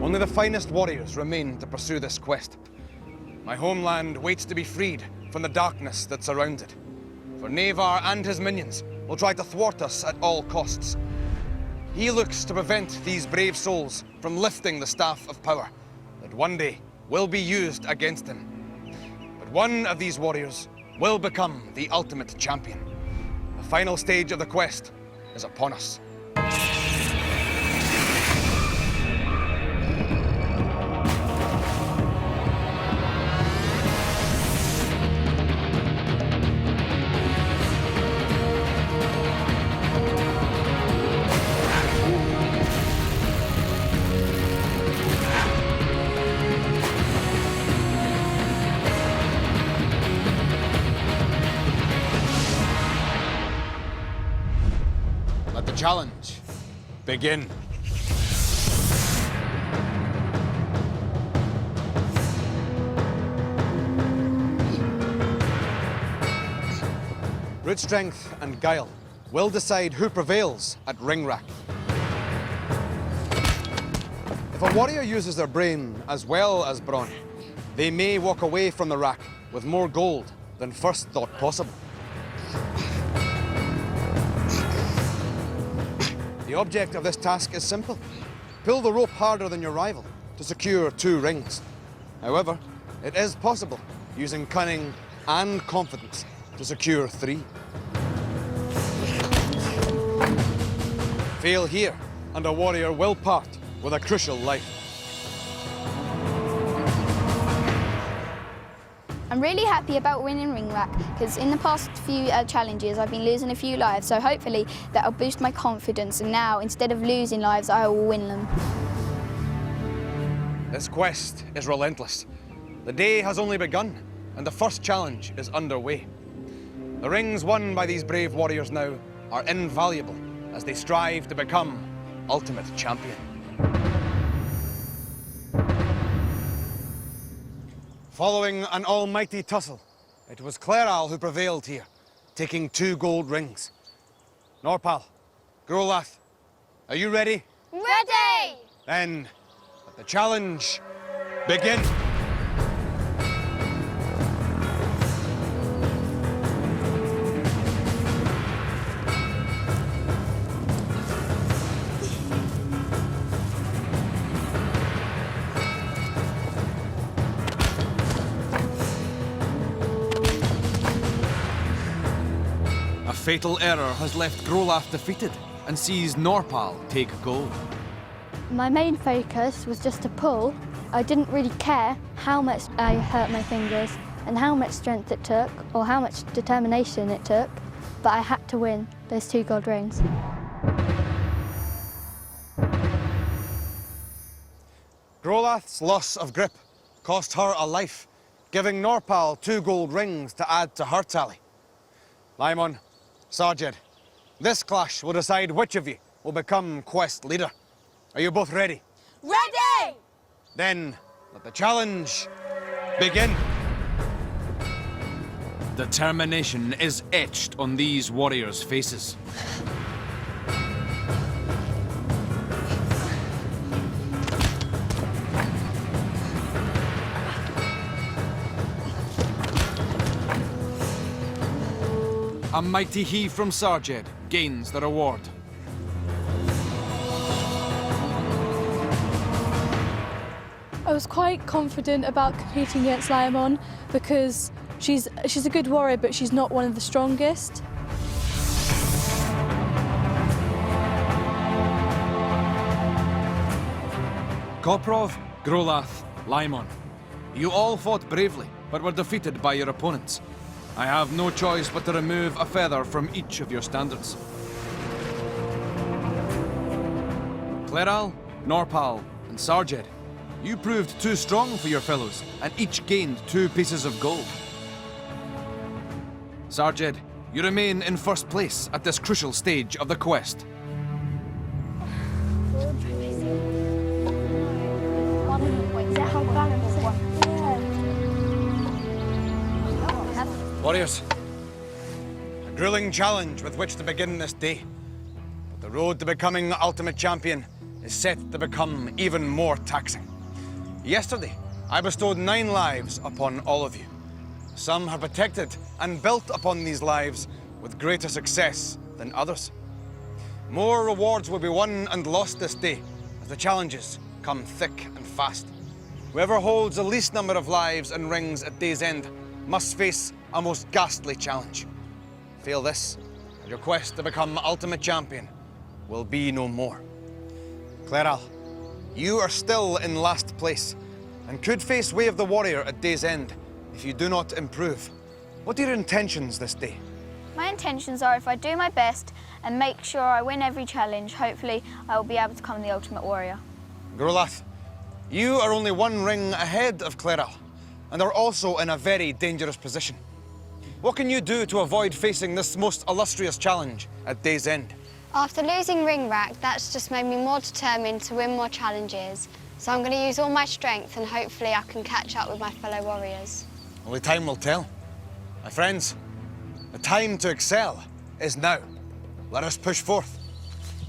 Only the finest warriors remain to pursue this quest. My homeland waits to be freed from the darkness that surrounds it. For Navar and his minions will try to thwart us at all costs. He looks to prevent these brave souls from lifting the staff of power that one day will be used against him. But one of these warriors will become the ultimate champion. The final stage of the quest is upon us. Let the challenge begin. Root strength and guile will decide who prevails at ring rack. If a warrior uses their brain as well as brawn, they may walk away from the rack with more gold than first thought possible. The object of this task is simple. Pull the rope harder than your rival to secure 2 rings. However, it is possible, using cunning and confidence, to secure 3. Fail here, and a warrior will part with a crucial life. I'm really happy about winning ring rack because in the past few challenges I've been losing a few lives, so hopefully that'll boost my confidence, and now instead of losing lives I will win them. This quest is relentless. The day has only begun and the first challenge is underway. The rings won by these brave warriors now are invaluable as they strive to become ultimate champion. Following an almighty tussle, it was Cleral who prevailed here, taking 2 gold rings. Norpal, Grolath, are you ready? Ready! Then let the challenge begin. A fatal error has left Grolath defeated and sees Norpal take gold. My main focus was just to pull. I didn't really care how much I hurt my fingers and how much strength it took or how much determination it took, but I had to win those 2 gold rings. Grolath's loss of grip cost her a life, giving Norpal 2 gold rings to add to her tally. Laimon, Sarjed, this clash will decide which of you will become quest leader. Are you both ready? Ready! Then let the challenge begin. Determination is etched on these warriors' faces. A mighty heave from Sarjed gains the reward. I was quite confident about competing against Laimon because she's a good warrior, but she's not one of the strongest. Koprov, Grolath, Laimon. You all fought bravely, but were defeated by your opponents. I have no choice but to remove a feather from each of your standards. Cleral, Norpal, and Sarjed, you proved too strong for your fellows, and each gained 2 pieces of gold. Sarjed, you remain in first place at this crucial stage of the quest. Warriors, a grueling challenge with which to begin this day. But the road to becoming ultimate champion is set to become even more taxing. Yesterday, I bestowed 9 lives upon all of you. Some have protected and built upon these lives with greater success than others. More rewards will be won and lost this day as the challenges come thick and fast. Whoever holds the least number of lives and rings at day's end must face a most ghastly challenge. Fail this, and your quest to become ultimate champion will be no more. Cleral, you are still in last place and could face Way of the Warrior at day's end if you do not improve. What are your intentions this day? My intentions are if I do my best and make sure I win every challenge, hopefully I will be able to become the Ultimate Warrior. Grolath, you are only 1 ring ahead of Cleral and are also in a very dangerous position. What can you do to avoid facing this most illustrious challenge at day's end? After losing ring rack, that's just made me more determined to win more challenges. So I'm going to use all my strength and hopefully I can catch up with my fellow warriors. Only time will tell. My friends, the time to excel is now. Let us push forth.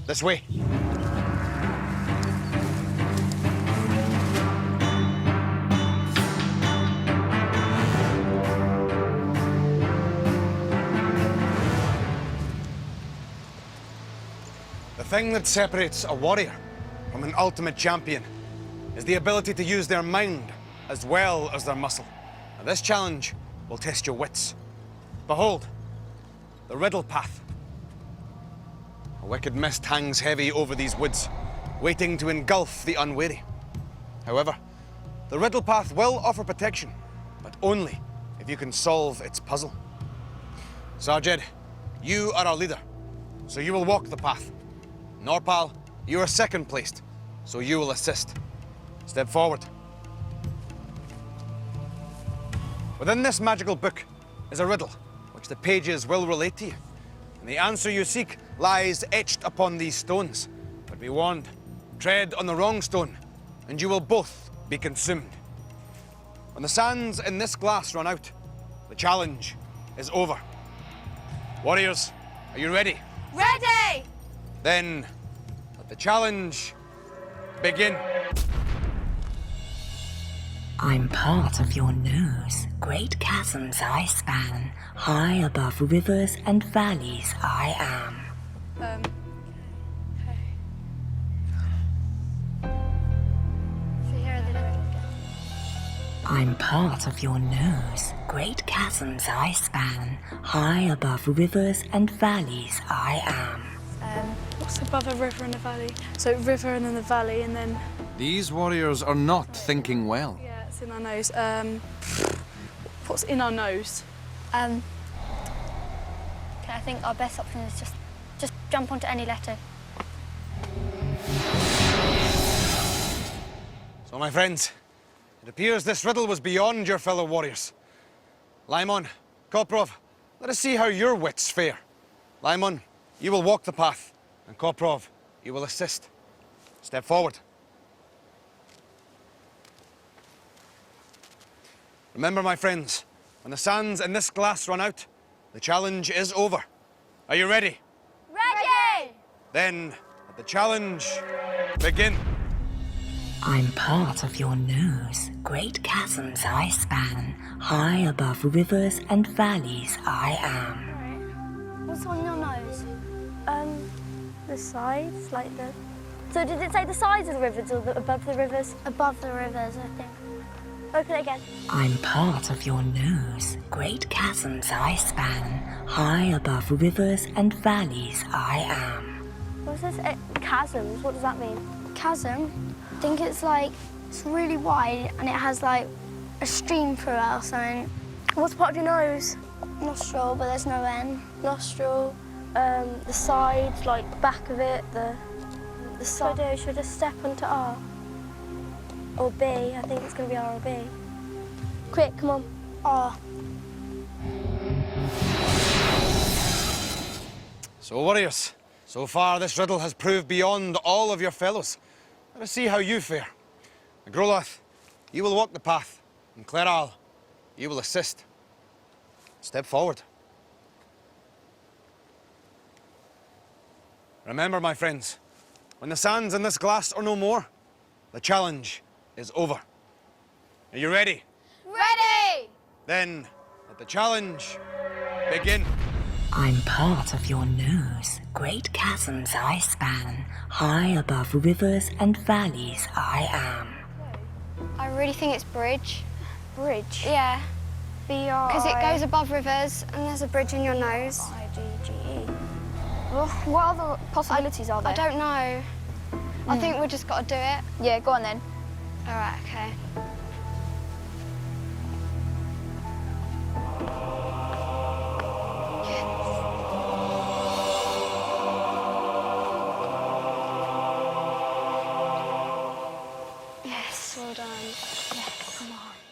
This way. The thing that separates a warrior from an ultimate champion is the ability to use their mind as well as their muscle. And this challenge will test your wits. Behold, the Riddle Path. A wicked mist hangs heavy over these woods, waiting to engulf the unwary. However, the Riddle Path will offer protection, but only if you can solve its puzzle. Sarjed, you are our leader, so you will walk the path. Norpal, you are second placed, so you will assist. Step forward. Within this magical book is a riddle, which the pages will relate to you. And the answer you seek lies etched upon these stones. But be warned, tread on the wrong stone, and you will both be consumed. When the sands in this glass run out, the challenge is over. Warriors, are you ready? Ready! Then, let the challenge begin. I'm part of your nose. Great chasms I span. High above rivers and valleys I am. I'm part of your nose. Great chasms I span. High above rivers and valleys I am. What's above a river and a valley? So river and then the valley and then... These warriors are not thinking well. Yeah, it's in our nose. What's in our nose? I think our best option is just jump onto any letter. So, my friends, it appears this riddle was beyond your fellow warriors. Laimon, Koprov, let us see how your wits fare. Laimon, you will walk the path, and Koprov, you will assist. Step forward. Remember, my friends, when the sands in this glass run out, the challenge is over. Are you ready? Ready! Then, let the challenge begin. I'm part of your nose. Great chasms I span. High above rivers and valleys I am. What's on your nose? The sides, like the... So did it say the sides of the rivers or above the rivers? Above the rivers, I think. Open it again. I'm part of your nose. Great chasms I span. High above rivers and valleys I am. What's this? Chasms, what does that mean? Chasm? I think it's like, it's really wide and it has like a stream through it or something. What's part of your nose? Nostril, but there's no N. Nostril, the sides, like the back of it, the side. Should I just step onto R? Or B? I think it's going to be R or B. Quick, come on. R. So, warriors, so far this riddle has proved beyond all of your fellows. Let us see how you fare. Grolath, you will walk the path, and Cleral, you will assist. Step forward. Remember, my friends, When the sands in this glass are no more, the challenge is over. Are you ready? Ready! Then let the challenge begin. I'm part of your nose, great chasms I span, high above rivers and valleys I am. I really think it's bridge. Bridge. Yeah, B-R-I... because it goes above rivers and there's a bridge in your nose. I-D-G-E. Well, what other possibilities are there? I don't know. I think we just got to do it. Yeah, go on then. All right, okay. Yes, well done.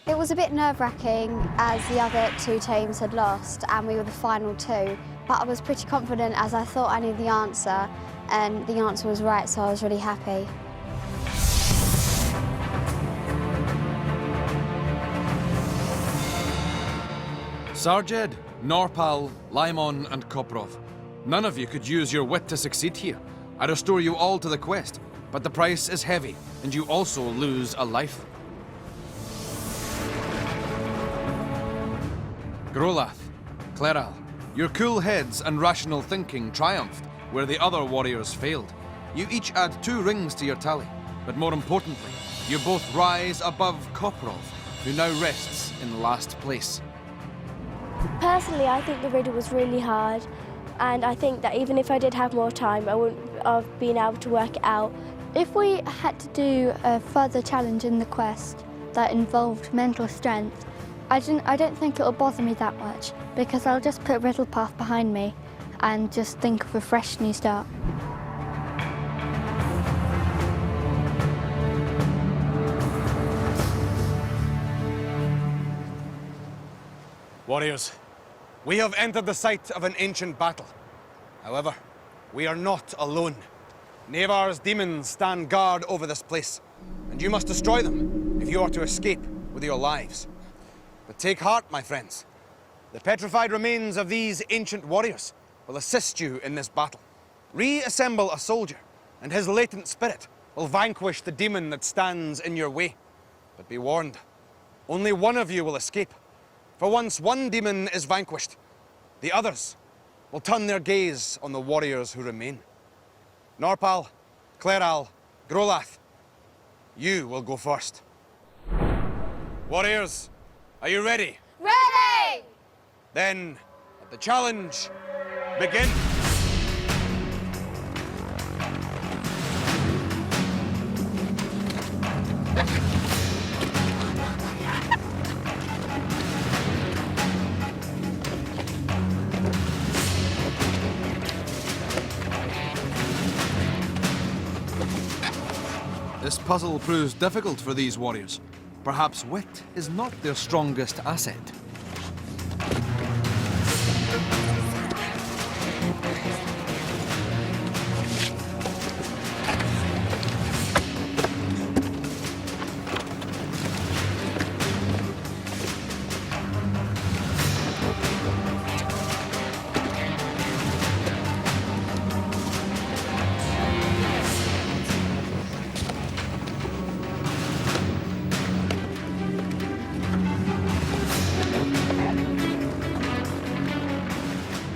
It was a bit nerve-wracking as the other two teams had lost and we were the final two, but I was pretty confident as I thought I knew the answer and the answer was right, so I was really happy. Sarjed, Norpal, Laimon and Koprov. None of you could use your wit to succeed here. I restore you all to the quest, but the price is heavy, and you also lose a life. Grolath, Cleral, your cool heads and rational thinking triumphed where the other warriors failed. You each add 2 rings to your tally, but more importantly, you both rise above Koprov, who now rests in last place. Personally, I think the riddle was really hard, and I think that even if I did have more time, I wouldn't have been able to work it out. If we had to do a further challenge in the quest that involved mental strength, I don't think it'll bother me that much because I'll just put Riddle Path behind me and just think of a fresh new start. Warriors, we have entered the site of an ancient battle. However, we are not alone. Nevar's demons stand guard over this place, and you must destroy them if you are to escape with your lives. But take heart, my friends. The petrified remains of these ancient warriors will assist you in this battle. Reassemble a soldier, and his latent spirit will vanquish the demon that stands in your way. But be warned, only one of you will escape. For once one demon is vanquished, the others will turn their gaze on the warriors who remain. Norpal, Cleral, Grolath, you will go first. Warriors, are you ready? Ready! Then, let the challenge begin. This puzzle proves difficult for these warriors. Perhaps wit is not their strongest asset.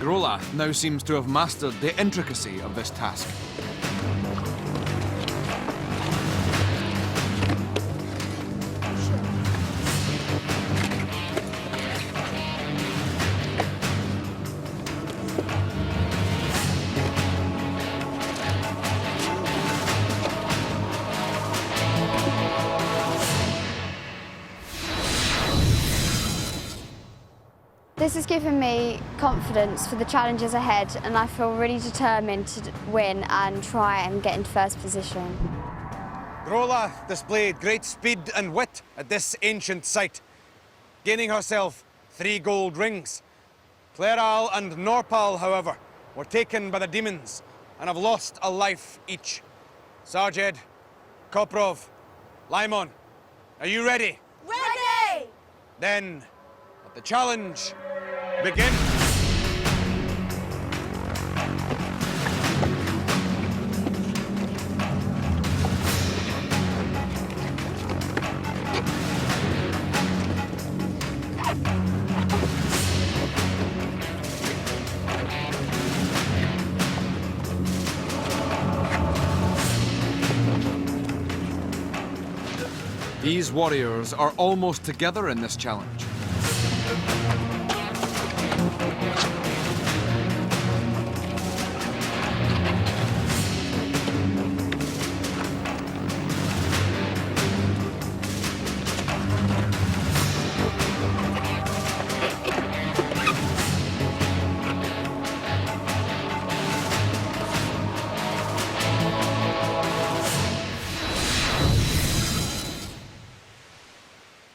Grolath now seems to have mastered the intricacy of this task. This has given me confidence for the challenges ahead and I feel really determined to win and try and get into first position. Grolath displayed great speed and wit at this ancient site, gaining herself 3 gold rings. Cleral and Norpal, however, were taken by the demons and have lost a life each. Sarjed, Koprov, Laimon, are you ready? Ready! Then, let the challenge begin. These warriors are almost together in this challenge.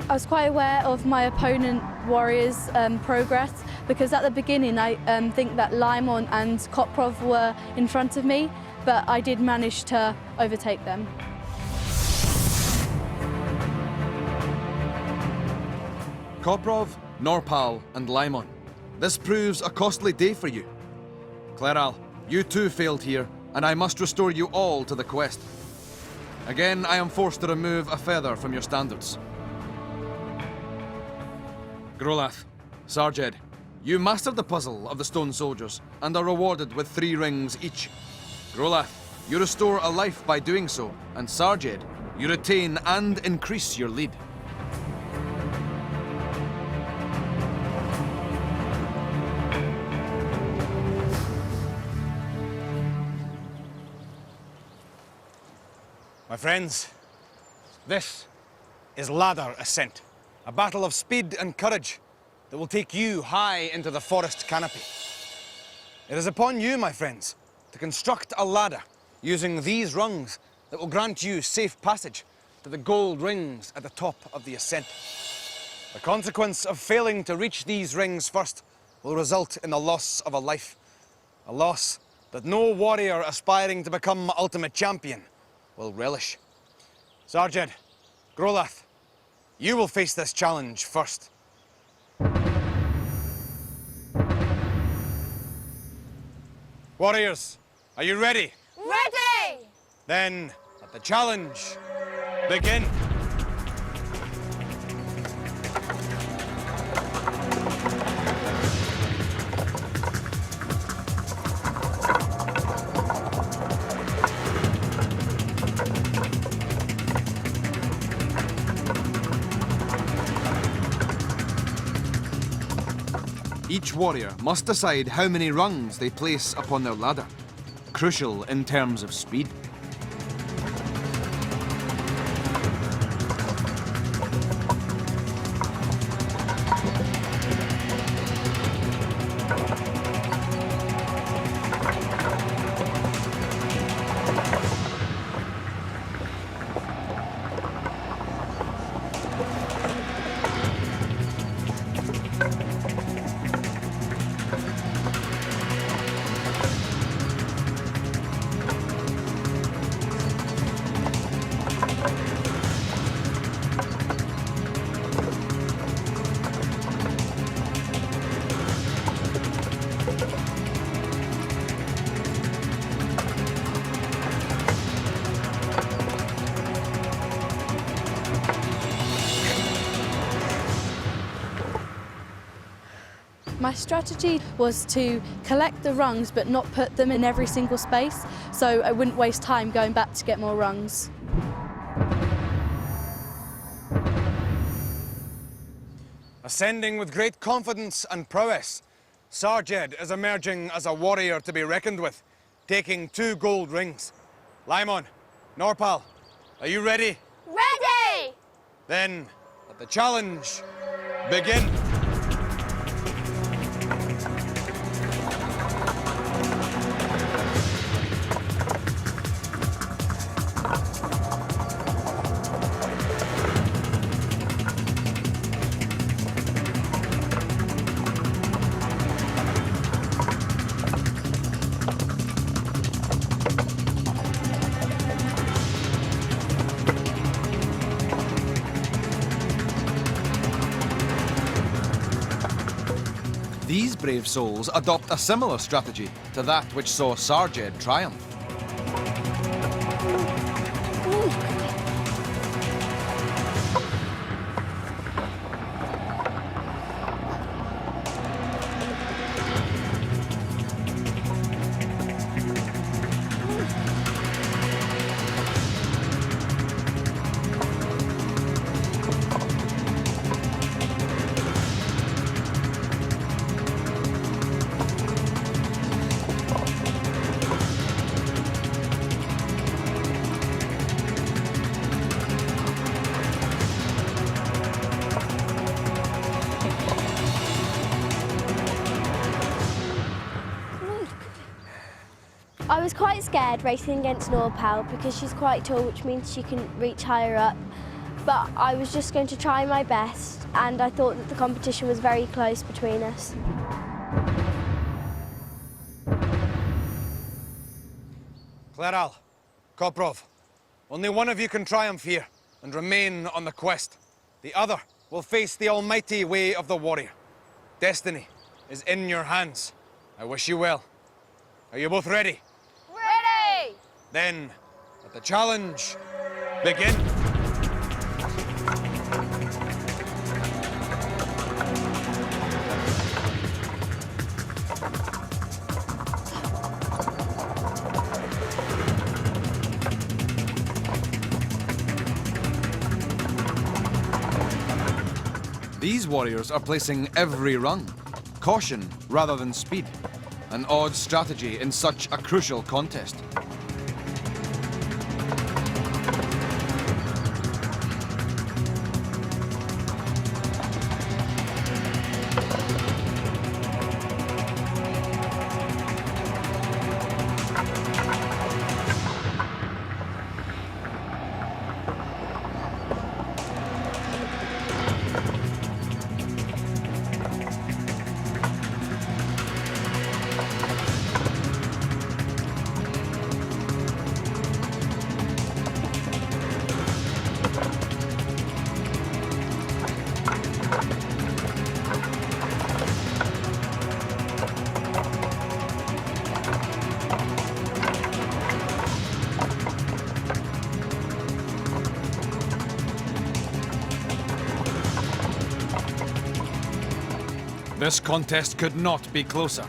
I was quite aware of my opponent warriors' progress because at the beginning I think that Laimon and Koprov were in front of me, but I did manage to overtake them. Koprov, Norpal and Laimon. This proves a costly day for you. Cleral, you too failed here, and I must restore you all to the quest. Again, I am forced to remove a feather from your standards. Grolath, Sarjed, you mastered the puzzle of the stone soldiers and are rewarded with 3 rings each. Grolath, you restore a life by doing so, and Sarjed, you retain and increase your lead. My friends, this is Ladder Ascent, a battle of speed and courage that will take you high into the forest canopy. It is upon you, my friends, to construct a ladder using these rungs that will grant you safe passage to the gold rings at the top of the ascent. The consequence of failing to reach these rings first will result in the loss of a life, a loss that no warrior aspiring to become ultimate champion will relish. Sarjed, Grolath, you will face this challenge first. Warriors, are you ready? Ready! Then let the challenge begin. Each warrior must decide how many rungs they place upon their ladder, crucial in terms of speed. My strategy was to collect the rungs but not put them in every single space, so I wouldn't waste time going back to get more rungs. Ascending with great confidence and prowess, Sarjed is emerging as a warrior to be reckoned with, taking 2 gold rings. Laimon, Norpal, are you ready? Ready! Then let the challenge begin. These brave souls adopt a similar strategy to that which saw Sarjed triumph. quite scared racing against Norpal because she's quite tall, which means she can reach higher up. But I was just going to try my best, and I thought that the competition was very close between us. Kleral, Koprov, only one of you can triumph here and remain on the quest. The other will face the almighty way of the warrior. Destiny is in your hands. I wish you well. Are you both ready? Ready! Then, let the challenge begin. These warriors are placing every rung. Caution rather than speed. An odd strategy in such a crucial contest. This contest could not be closer.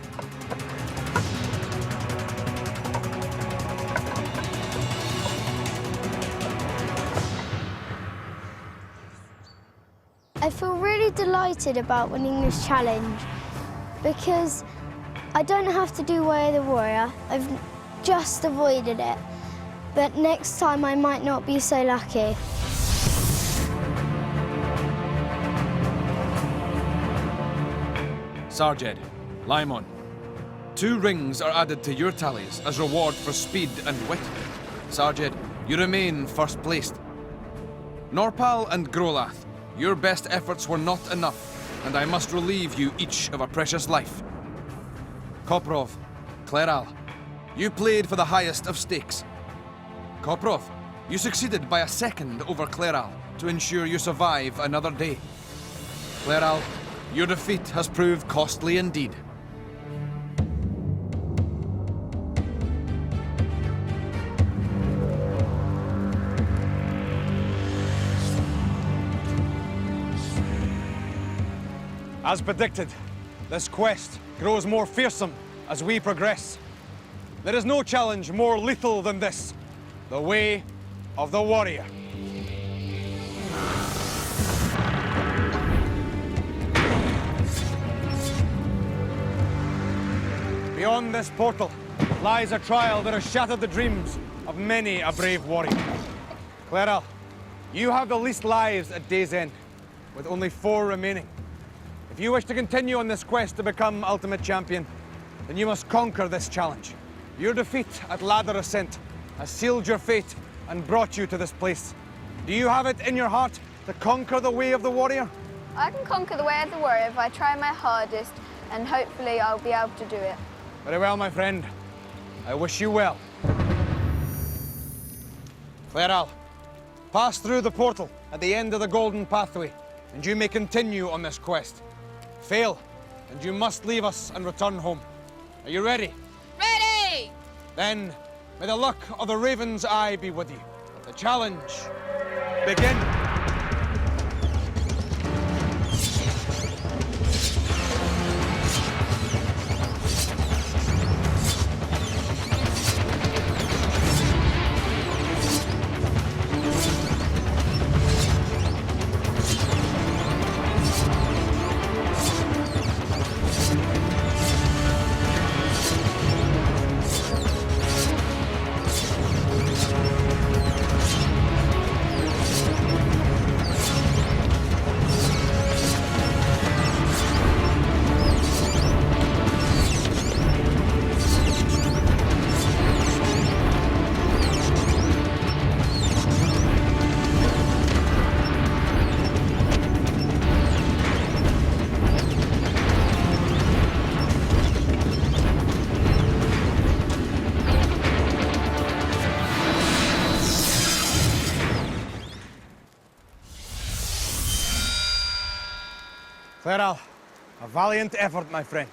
I feel really delighted about winning this challenge because I don't have to do Way of the Warrior. I've just avoided it. But next time I might not be so lucky. Sarjed, Laimon, 2 rings are added to your tallies as reward for speed and wit. Sarjed, you remain first placed. Norpal and Grolath, your best efforts were not enough, and I must relieve you each of a precious life. Koprov, Kleral, you played for the highest of stakes. Koprov, you succeeded by a second over Kleral to ensure you survive another day. Kleral, your defeat has proved costly indeed. As predicted, this quest grows more fearsome as we progress. There is no challenge more lethal than this, the way of the warrior. Beyond this portal lies a trial that has shattered the dreams of many a brave warrior. Kleral, you have the least lives at day's end, with only 4 remaining. If you wish to continue on this quest to become Ultimate Champion, then you must conquer this challenge. Your defeat at Ladder Ascent has sealed your fate and brought you to this place. Do you have it in your heart to conquer the way of the warrior? I can conquer the way of the warrior if I try my hardest, and hopefully I'll be able to do it. Very well, my friend. I wish you well. Kleral, pass through the portal at the end of the golden pathway, and you may continue on this quest. Fail, and you must leave us and return home. Are you ready? Ready! Then, may the luck of the Raven's Eye be with you. The challenge begin. Cleral, a valiant effort, my friend.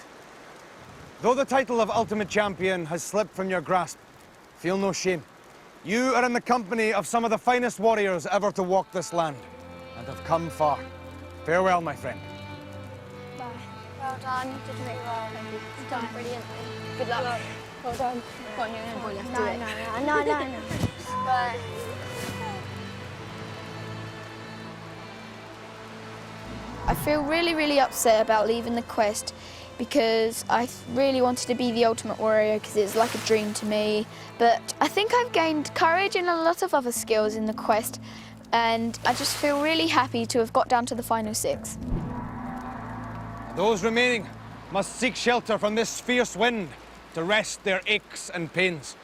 Though the title of Ultimate Champion has slipped from your grasp, feel no shame. You are in the company of some of the finest warriors ever to walk this land, and have come far. Farewell, my friend. Bye. Well done. Did really well. You've done brilliantly. Good luck. Well done. Go on, you're going to do it. No. Bye. I feel really upset about leaving the quest because I really wanted to be the Ultimate Warrior because it's like a dream to me. But I think I've gained courage and a lot of other skills in the quest, and I just feel really happy to have got down to the final 6. Those remaining must seek shelter from this fierce wind to rest their aches and pains.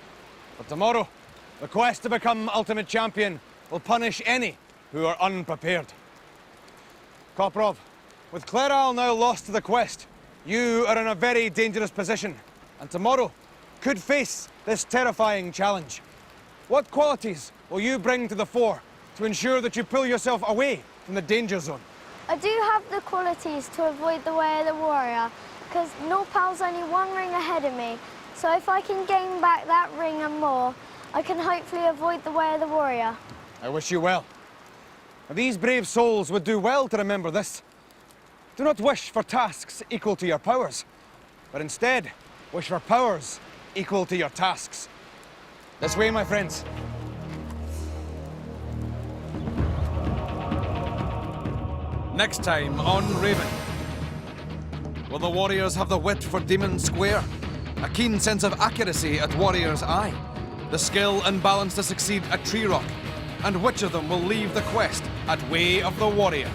But tomorrow, the quest to become Ultimate Champion will punish any who are unprepared. Koprov, with Cleral now lost to the quest, you are in a very dangerous position, and tomorrow could face this terrifying challenge. What qualities will you bring to the fore to ensure that you pull yourself away from the danger zone? I do have the qualities to avoid the way of the warrior, because Norpal's only 1 ring ahead of me. So if I can gain back that ring and more, I can hopefully avoid the way of the warrior. I wish you well. These brave souls would do well to remember this. Do not wish for tasks equal to your powers, but instead wish for powers equal to your tasks. This way, my friends. Next time on Raven. Will the warriors have the wit for Demon Square? A keen sense of accuracy at Warrior's Eye? The skill and balance to succeed at Tree Rock? And which of them will leave the quest at Way of the Warrior?